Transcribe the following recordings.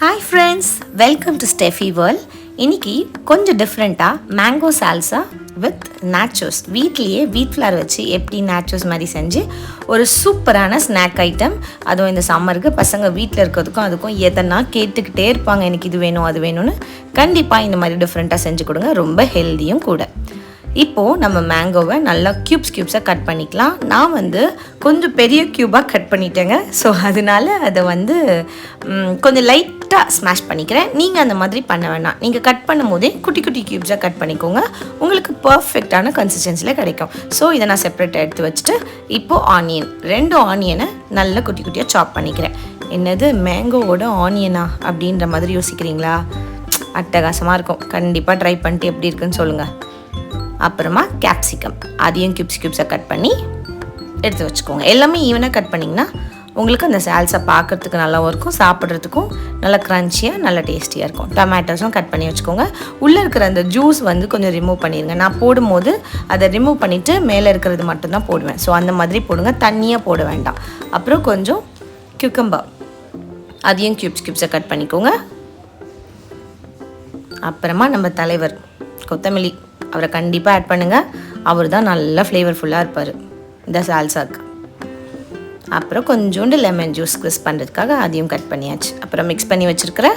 Hi friends, welcome to Steffi World. இன்னைக்கு கொஞ்சம் டிஃப்ரெண்ட்டாக மேங்கோ சால்சா வித் நாச்சோஸ் வீட்லேயே வீட் ஃப்ளார் வச்சு எப்படி நாச்சோஸ் மாதிரி செஞ்சு ஒரு சூப்பரான ஸ்நாக் ஐட்டம். அதுவும் இந்த சம்மருக்கு பசங்க வீட்டில் இருக்கிறதுக்கும் அதுக்கும் எதனா கேட்டுக்கிட்டே இருப்பாங்க, எனக்கு இது வேணும் அது வேணும்னு. கண்டிப்பாக இந்த மாதிரி டிஃப்ரெண்ட்டாக செஞ்சு கொடுங்க, ரொம்ப ஹெல்த்தியும் கூட. இப்போது நம்ம மேங்கோவை நல்லா க்யூப்ஸாக கட் பண்ணிக்கலாம். நான் கொஞ்சம் பெரிய க்யூபாக கட் பண்ணிட்டேங்க. ஸோ அதனால் அதை கொஞ்சம் லைட்டாக ஸ்மாஷ் பண்ணிக்கிறேன். நீங்கள் அந்த மாதிரி பண்ண வேணாம். நீங்கள் கட் பண்ணும் போதே குட்டி குட்டி க்யூப்ஸாக கட் பண்ணிக்கோங்க, உங்களுக்கு பர்ஃபெக்டான கன்சிஸ்டன்சியில் கிடைக்கும். ஸோ இதை நான் செப்பரேட்டாக எடுத்து வச்சுட்டு இப்போது ஆனியன் 2 ஆனியனை நல்லா குட்டி குட்டியாக சாப் பண்ணிக்கிறேன். என்னது மேங்கோவோட ஆனியனா அப்படின்ற மாதிரி யோசிக்கிறீங்களா? அட்டகாசமாக இருக்கும். கண்டிப்பாக ட்ரை பண்ணிட்டு எப்படி இருக்குன்னு சொல்லுங்கள். அப்புறமா கேப்சிகம் அதையும் க்யூப்ஸாக கட் பண்ணி எடுத்து வச்சுக்கோங்க. எல்லாமே ஈவனாக கட் பண்ணிங்கன்னா உங்களுக்கு அந்த சால்சா பார்க்குறதுக்கு நல்லாவும் இருக்கும், சாப்பிட்றதுக்கும் நல்லா க்ரன்ச்சியாக நல்லா டேஸ்டியாக இருக்கும். டொமேட்டோஸும் கட் பண்ணி வச்சுக்கோங்க. உள்ளே இருக்கிற அந்த ஜூஸ் கொஞ்சம் ரிமூவ் பண்ணிடுங்க. நான் போடும்போது அதை ரிமூவ் பண்ணிவிட்டு மேலே இருக்கிறது மட்டும்தான் போடுவேன். ஸோ அந்த மாதிரி போடுங்க, தண்ணியாக போட வேண்டாம். அப்புறம் கொஞ்சம் கியூக்கம்பர் அதையும் க்யூப்ஸாக கட் பண்ணிக்கோங்க. அப்புறமா நம்ம தலைவர் கொத்தமல்லி, அவரை கண்டிப்பாக ஆட் பண்ணுங்கள். அவர் தான் நல்லா ஃப்ளேவர்ஃபுல்லாக இருப்பார் இந்த சால்சாக்கு. அப்புறம் கொஞ்சோண்டு லெமன் ஜூஸ் ஸ்க்விஸ் பண்ணுறதுக்காக அதையும் கட் பண்ணியாச்சு. அப்புறம் மிக்ஸ் பண்ணி வச்சுருக்கிற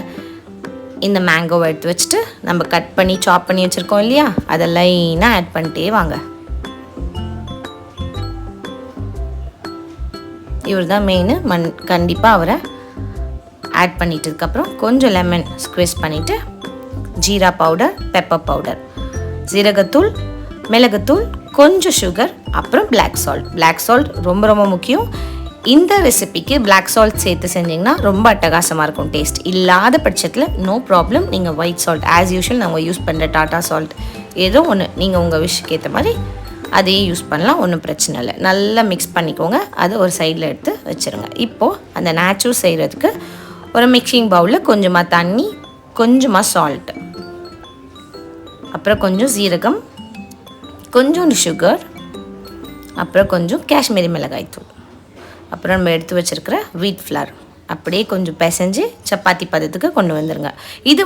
இந்த மேங்கோவை எடுத்து வச்சுட்டு நம்ம கட் பண்ணி சாப் பண்ணி வச்சுருக்கோம் இல்லையா, அதை லைனாக ஆட் பண்ணிட்டே வாங்க. இவர் தான் மெயின். கண்டிப்பாக அவரை ஆட் பண்ணிட்டதுக்கப்புறம் கொஞ்சம் லெமன் ஸ்க்விஸ் பண்ணிவிட்டு ஜீரா பவுடர், பெப்பர் பவுடர், சீரகத்தூள், மிளகுத்தூள், கொஞ்சம் சுகர், அப்புறம் பிளாக் சால்ட் ரொம்ப ரொம்ப முக்கியம். இந்த ரெசிபிக்கு பிளாக் சால்ட் சேர்த்து செஞ்சிங்கன்னா ரொம்ப அட்டகாசமாக இருக்கும். டேஸ்ட் இல்லாத பட்சத்தில் நோ ப்ராப்ளம், நீங்கள் ஒயிட் சால்ட் ஆஸ் யூஷுவல் நாங்கள் யூஸ் பண்ணுற டாட்டா சால்ட் ஏதோ ஒன்று நீங்கள் உங்கள் விஷயக்கு ஏற்ற மாதிரி அதையே யூஸ் பண்ணலாம், ஒன்றும் பிரச்சனை இல்லை. நல்லா மிக்ஸ் பண்ணிக்கோங்க. அதை ஒரு சைடில் எடுத்து வச்சுருங்க. இப்போது அந்த நேச்சுரல் செய்கிறதுக்கு ஒரு மிக்சிங் பவுலில் கொஞ்சமாக தண்ணி, கொஞ்சமாக சால்ட், அப்புறம் கொஞ்சம் சீரகம், கொஞ்சோண்டு சுகர், அப்புறம் கொஞ்சம் காஷ்மீரி மிளகாய் தூள், அப்புறம் நம்ம எடுத்து வச்சுருக்கிற வீட் ஃப்ளார் அப்படியே கொஞ்சம் பிசைஞ்சு சப்பாத்தி பதத்துக்கு கொண்டு வந்துடுங்க. இது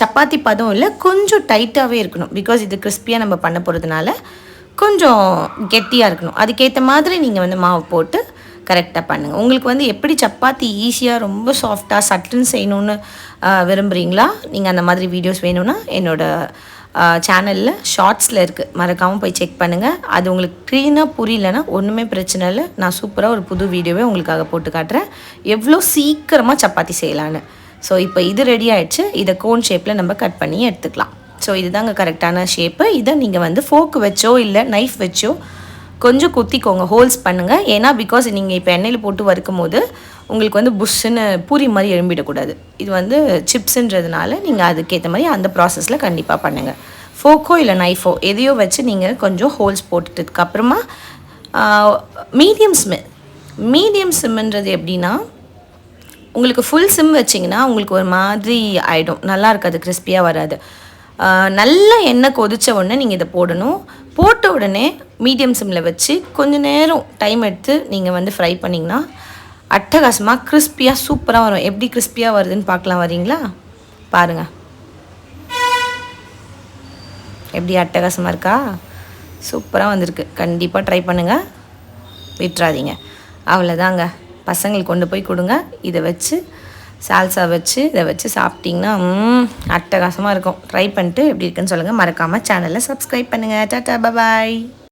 சப்பாத்தி பதம் இல்லை, கொஞ்சம் டைட்டாகவே இருக்கணும். பிகாஸ் இது கிறிஸ்பியாக நம்ம பண்ண போகிறதுனால கொஞ்சம் கெட்டியாக இருக்கணும். அதுக்கேற்ற மாதிரி நீங்கள் மாவு போட்டு கரெக்டாக பண்ணுங்கள். உங்களுக்கு எப்படி சப்பாத்தி ஈஸியாக ரொம்ப சாஃப்டாக சட்டுன்னு செய்யணுன்னு விரும்புகிறீங்களா? நீங்கள் அந்த மாதிரி வீடியோஸ் வேணும்னா என்னோடய சேனலில் ஷார்ட்ஸில் இருக்குது, மறக்காமல் போய் செக் பண்ணுங்கள். அது உங்களுக்கு க்ளீனாக புரியலன்னா ஒன்றுமே பிரச்சனை இல்லை, நான் சூப்பராக ஒரு புது வீடியோவே உங்களுக்காக போட்டு காட்டுறேன் எவ்வளோ சீக்கிரமாக சப்பாத்தி செய்யலான்னு. ஸோ இப்போ இது ரெடி ஆகிடுச்சு. இதை கோன் ஷேப்பில் நம்ம கட் பண்ணி எடுத்துக்கலாம். ஸோ இதுதாங்க கரெக்டான ஷேப்பு. இதை நீங்கள் ஃபோர்க் வச்சோ இல்லை நைஃப் வச்சோ கொஞ்சம் குத்திக்கோங்க, ஹோல்ஸ் பண்ணுங்கள். ஏன்னா பிகாஸ் நீங்கள் இப்போ எண்ணெயில் போட்டு வறுக்கும் போது உங்களுக்கு புஷ்ஷுன்னு பூரி மாதிரி எழும்பிடக்கூடாது. இது சிப்ஸுன்றதுனால நீங்கள் அதுக்கேற்ற மாதிரி அந்த ப்ராசஸில் கண்டிப்பாக பண்ணுங்கள். ஃபோக்கோ இல்லை நைஃபோ எதையோ வச்சு நீங்கள் கொஞ்சம் ஹோல்ஸ் போட்டுட்டதுக்கப்புறமா மீடியம் சிம்ன்றது எப்படின்னா, உங்களுக்கு ஃபுல் சிம் வச்சிங்கன்னா உங்களுக்கு ஒரு மாதிரி ஆகிடும், நல்லா இருக்காது, கிறிஸ்பியாக வராது. நல்லா எண்ணெய் கொதித்த உடனே நீங்கள் இதை போடணும். போட்ட உடனே மீடியம் சிம்மில் வச்சு கொஞ்சம் நேரம் டைம் எடுத்து நீங்கள் ஃப்ரை பண்ணிங்கன்னா அட்டகாசமாக கிறிஸ்பியாக சூப்பராக வரும். எப்படி கிறிஸ்பியாக வருதுன்னு பார்க்கலாம், வரீங்களா? பாருங்கள் எப்படி அட்டகாசமாக இருக்கா, சூப்பராக வந்திருக்கு. கண்டிப்பாக ட்ரை பண்ணுங்கள், விட்டுறாதீங்க. அவ்வளோதாங்க, பசங்களுக்கு கொண்டு போய் கொடுங்க. இதை வச்சு சால்சா வச்சு இதை வச்சு சாப்பிட்டிங்கன்னா அட்டகாசமாக இருக்கும். ட்ரை பண்ணிட்டு எப்படி இருக்குன்னு சொல்லுங்கள். மறக்காமல் சேனலை சப்ஸ்கிரைப் பண்ணுங்கள். டாட்டா, பாய்.